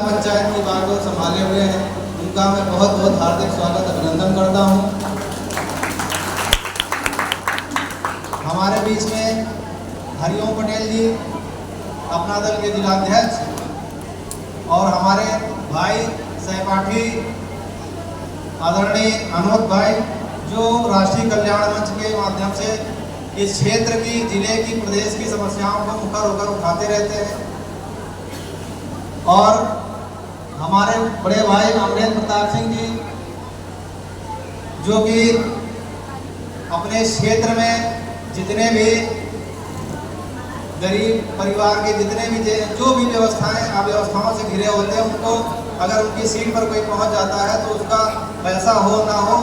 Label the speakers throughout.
Speaker 1: पंचायत की बात को संभाले हुए हैं, उनका मैं बहुत बहुत हार्दिक स्वागत अभिनंदन करता हूं। हमारे बीच में हरिओम पटेल जी, अपना दल के जिलाध्यक्ष, और हमारे भाई सहपाठी आदरणीय अनोद भाई, जो राष्ट्रीय कल्याण मंच के माध्यम से इस क्षेत्र की, जिले की, प्रदेश की समस्याओं को मुखर होकर उठाते रहते हैं। और हमारे बड़े भाई अमरेंद्र प्रताप सिंह जी, जो कि अपने क्षेत्र में जितने भी गरीब परिवार के जितने भी जो भी व्यवस्थाएं अव्यवस्थाओं से घिरे होते हैं, उनको अगर उनकी सीट पर कोई पहुंच जाता है तो उसका पैसा हो ना हो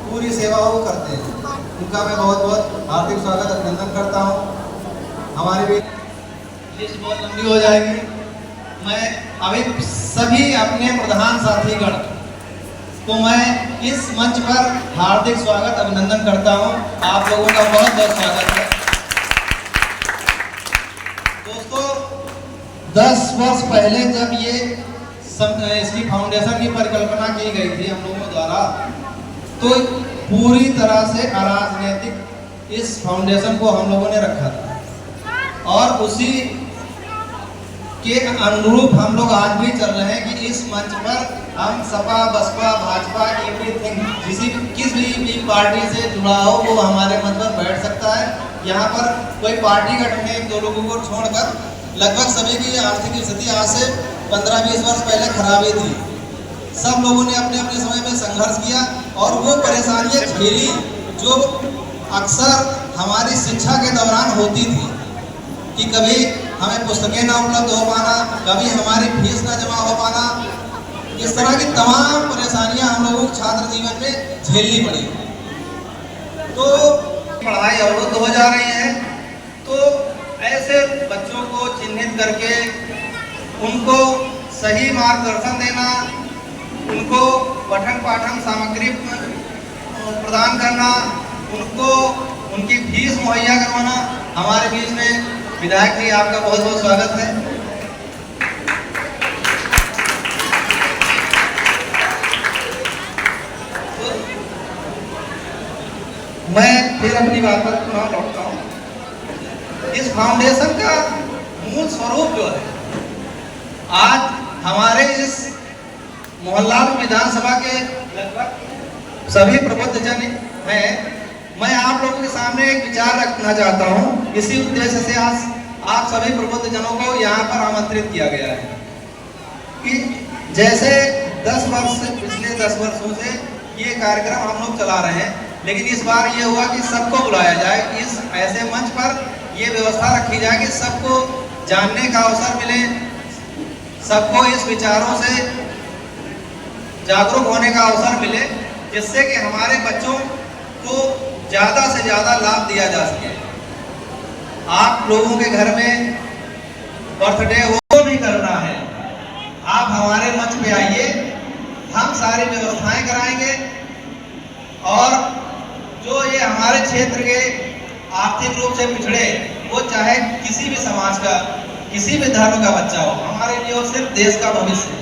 Speaker 1: पूरी सेवा वो करते हैं। उनका मैं बहुत बहुत हार्दिक स्वागत अभिनंदन करता हूं। हमारी भी लिस्ट बहुत लंबी हो जाएगी। मैं अभी सभी अपने प्रधान साथीगण को मैं इस मंच पर हार्दिक स्वागत अभिनंदन करता हूं। आप लोगों का बहुत बहुत स्वागत है। दोस्तों, 10 वर्ष पहले जब ये इसकी फाउंडेशन की परिकल्पना की गई थी हम लोगों द्वारा, तो पूरी तरह से अराजनैतिक इस फाउंडेशन को हम लोगों ने रखा था, और उसी के अनुरूप हम लोग आज भी चल रहे हैं कि इस मंच पर हम सपा, बसपा, भाजपा, एवरीथिंग, किस भी पार्टी से जुड़ा हो वो हमारे मंच पर बैठ सकता है। यहाँ पर कोई पार्टी गठन में 2 लोगों को छोड़कर लगभग सभी की आर्थिक स्थिति आज से 15-20 वर्ष पहले खराब ही थी। सब लोगों ने अपने अपने समय में संघर्ष किया और वो परेशानियां झेली जो अक्सर हमारी शिक्षा के दौरान होती थी, कि कभी हमें पुस्तकें ना उपलब्ध हो पाना, कभी हमारी फीस ना जमा हो पाना। इस तरह की तमाम परेशानियां हम लोगों को छात्र जीवन में झेलनी पड़ी। तो पढ़ाई अवरुद्ध हो जा रही है, तो ऐसे बच्चों को चिन्हित करके उनको सही मार्गदर्शन देना, उनको पठन पाठन सामग्री प्रदान करना, उनको उनकी फीस मुहैया करवाना। हमारे बीच में विधायक जी, आपका बहुत बहुत स्वागत है। तो मैं फिर अपनी बात पर पुनः लौटता हूँ। इस फाउंडेशन का मूल स्वरूप जो है, आज हमारे इस मोहल्ला विधानसभा के लगभग सभी प्रबुद्ध जन हैं। मैं आप लोगों के सामने एक विचार रखना चाहता हूं। इसी उद्देश्य से आज आप सभी प्रबुद्ध जनों को यहाँ पर आमंत्रित किया गया है कि जैसे 10 वर्ष से, पिछले 10 वर्षों से ये कार्यक्रम हम लोग चला रहे हैं, लेकिन इस बार ये हुआ कि सबको बुलाया जाए, इस ऐसे मंच पर ये व्यवस्था रखी जाए कि सबको जानने का अवसर मिले, सबको इस विचारों से जागरूक होने का अवसर मिले, जिससे कि हमारे बच्चों को ज़्यादा से ज़्यादा लाभ दिया जा सके। आप लोगों के घर में बर्थडे हो भी करना है, आप हमारे मंच पे आइए, हम सारी व्यवस्थाएं कराएंगे। और जो ये हमारे क्षेत्र के आर्थिक रूप से पिछड़े, वो चाहे किसी भी समाज का, किसी भी धर्म का बच्चा हो, हमारे लिए वो सिर्फ देश का भविष्य है।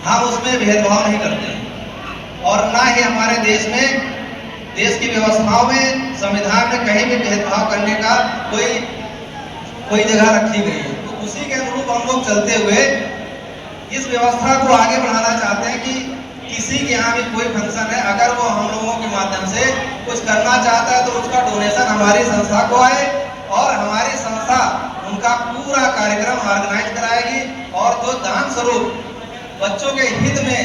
Speaker 1: हम उसमें भेदभाव नहीं करते, और ना ही हमारे देश में, देश की व्यवस्थाओं में, संविधान में कहीं भी भेदभाव करने का कोई जगह रखी गई है। तो उसी के अनुरूप हम लोग चलते हुए इस व्यवस्था को आगे बढ़ाना चाहते हैं कि किसी के यहाँ भी कोई फंक्शन है, अगर वो हम लोगों के माध्यम से कुछ करना चाहता है तो उसका डोनेशन हमारी संस्था को आए, और हमारी संस्था उनका पूरा कार्यक्रम ऑर्गेनाइज कराएगी, और जो दान स्वरूप बच्चों के हित में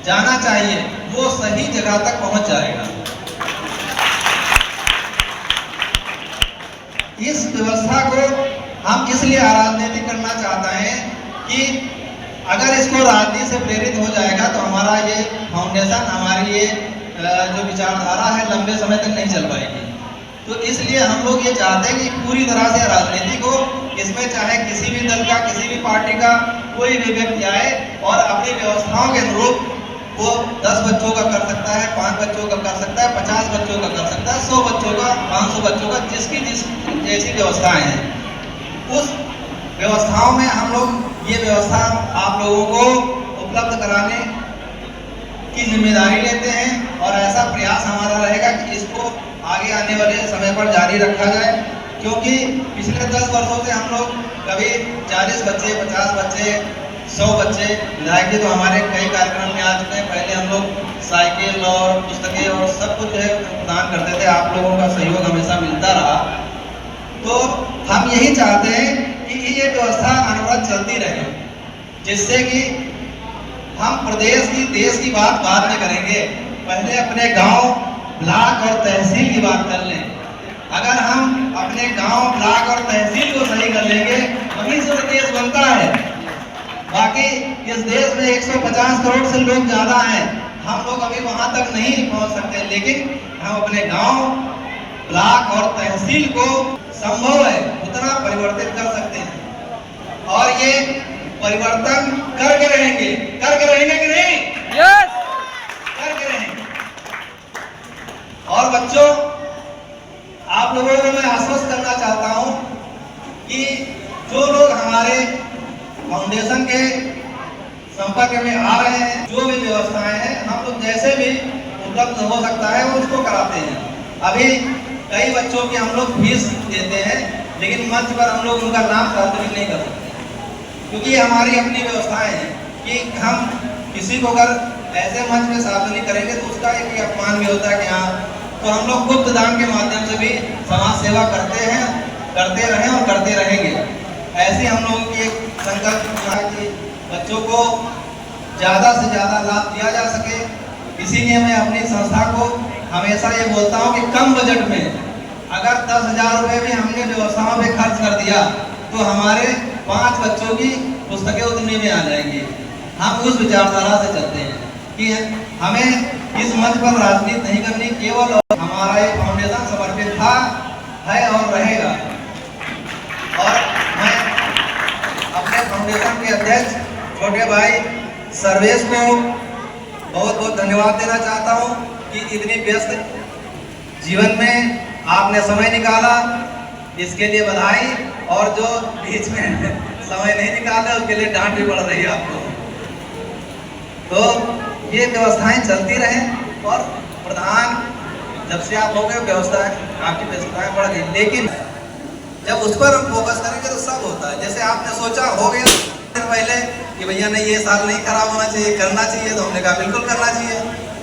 Speaker 1: जाना चाहिए वो सही जगह तक पहुंच जाएगा। इस व्यवस्था को हम इसलिए राजनीतिक करना चाहते हैं कि अगर इसको राजनीति से प्रेरित हो जाएगा तो हमारा ये फाउंडेशन, हमारी ये जो विचारधारा है, लंबे समय तक नहीं चल पाएगी। तो इसलिए हम लोग ये चाहते हैं कि पूरी तरह से राजनीतिक हो, इसमें चाहे किसी भी दल का, किसी भी पार्टी का कोई भी व्यक्ति आए और अपनी व्यवस्थाओं के अनुरूप वो 10 बच्चों का कर सकता है, 5 बच्चों का कर सकता है, 50 बच्चों का कर सकता है, 100 बच्चों का, 500 बच्चों का, जिसकी जिस जैसी व्यवस्थाएं हैं, उस व्यवस्थाओं में हम लोग ये व्यवस्था आप लोगों को उपलब्ध कराने की जिम्मेदारी लेते हैं और ऐसा प्रयास हमारा रहेगा कि इसको आगे आने वाले समय पर जारी रखा जाए, क्योंकि पिछले 10 वर्षों से हम लोग कभी 40 बच्चे, 50 बच्चे, 100 बच्चे, विधायक जी तो हमारे कई कार्यक्रम में आ चुके हैं। पहले हम लोग साइकिल और पुस्तकें और सब कुछ जो है प्रदान करते थे, आप लोगों का सहयोग हमेशा मिलता रहा। तो हम यही चाहते हैं कि ये व्यवस्था अनवरत चलती रहे, जिससे कि हम प्रदेश की, देश की बात बाद में करेंगे, पहले अपने गांव, ब्लॉक और तहसील की बात कर लें। अगर हम अपने गांव, ब्लॉक और तहसील को सही कर लेंगे, वहीं से तो देश बनता है। बाकी इस देश में 150 करोड़ से लोग ज्यादा हैं, हम लोग अभी वहां तक नहीं पहुंच सकते, लेकिन हम अपने गांव, ब्लॉक और तहसील को संभव है उतना परिवर्तित कर सकते हैं, और ये परिवर्तन करके रहेंगे कि नहीं?
Speaker 2: यस,
Speaker 1: करके रहेंगे। और बच्चों, आप लोगों को मैं आश्वस्त करना चाहता हूं कि जो लोग हमारे फाउंडेशन के संपर्क में आ रहे हैं, जो भी व्यवस्थाएं हैं, हम लोग जैसे भी उपलब्ध हो सकता है वो उसको कराते हैं। अभी कई बच्चों की हम लोग फीस देते हैं, लेकिन मंच पर हम लोग उनका नाम सार्वजनिक नहीं कर सकते, क्योंकि हमारी अपनी व्यवस्थाएं हैं कि हम किसी को अगर ऐसे मंच में सार्वजनिक करेंगे तो उसका एक अपमान भी होता है कि हाँ, तो हम लोग गुप्त दान के माध्यम से भी समाज सेवा करते हैं, करते रहे और करते रहेंगे। ऐसे हम लोगों की एक संकल्प है कि बच्चों को ज़्यादा से ज़्यादा लाभ दिया जा सके, इसीलिए मैं अपनी संस्था को हमेशा ये बोलता हूँ कि कम बजट में अगर 10,000 रुपये भी हमने व्यवस्थाओं पे खर्च कर दिया तो हमारे 5 बच्चों की पुस्तकें उतनी में आ जाएंगी। हम उस विचारधारा से चलते हैं कि हमें इस मंच पर राजनीति नहीं करनी, केवल हमारा ये फाउंडेशन समर्पित था, है और रहेगा। और मैं अपने फाउंडेशन के अध्यक्ष छोटे भाई सर्वेश को बहुत बहुत धन्यवाद देना चाहता हूँ कि इतनी व्यस्त जीवन में आपने समय निकाला, इसके लिए बधाई। और जो बीच में समय नहीं निकाले उसके लिए डांट भी पड़ रही है आपको। तो ये व्यवस्थाएं चलती रहें, और प्रधान जब से आप हो गए व्यवस्थाएं, आपकी व्यवस्थाएं बढ़ गई, लेकिन जब उस पर हम फोकस करेंगे तो सब होता है। जैसे आपने सोचा हो गया पहले कि भैया नहीं, ये साल नहीं खराब होना चाहिए, करना चाहिए, तो हमने कहा बिल्कुल करना चाहिए,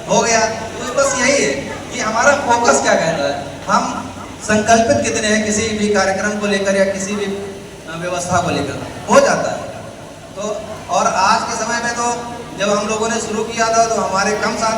Speaker 1: हो गया। तो बस यही है कि हमारा फोकस क्या कहता है, हम संकल्पित कितने हैं किसी भी कार्यक्रम को लेकर या किसी भी व्यवस्था को लेकर, हो जाता है। तो और आज के समय में तो जब हम लोगों ने शुरू किया था तो हमारे कम साथी